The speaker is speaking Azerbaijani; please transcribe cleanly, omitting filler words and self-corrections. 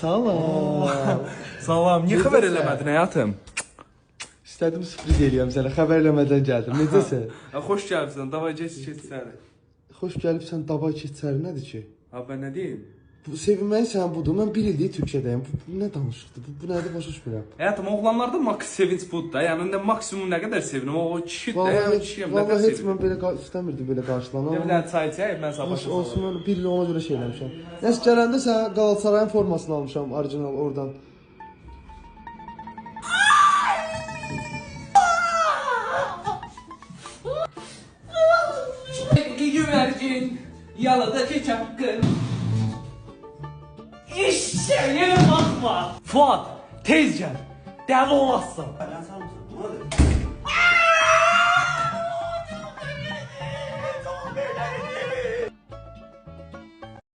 Salam. Salam, niyə xəbər eləmədin həyatım? İstədim sürpriz eləyəm sənə, xəbər eləmədən gəldim. Necəsən? Xoş gəlibsən, davay geç içəri. Xoş gəlibsən, davay keç içəri nədir ki? Ha, mən nə deyim? Bu sevinməyin sən budur. Mən 1 ildir Türkiyədəyim. Bu nə danışıqdır? Bu nədir başa düşmürəm. Həyatım, oğlanlarda maks sevinç budur da. Yəni maksimum nə qədər sevinim, o kişi də, yəni kişiyəm, nə qədər Vallahi heç sevinim. mən belə istəmirdim belə qarşılanan. Bir dənə çay içək, mən sabah Olsun, olsun, mən 1 il ona görə şey eləmişəm. Nəsə gələndə sən Qalatasarayın formasını almışam, orijinal oradan. Güvercin, yaladaki çapkın. İşçiye bakma. Fuat, tez gel. Dəli olasın.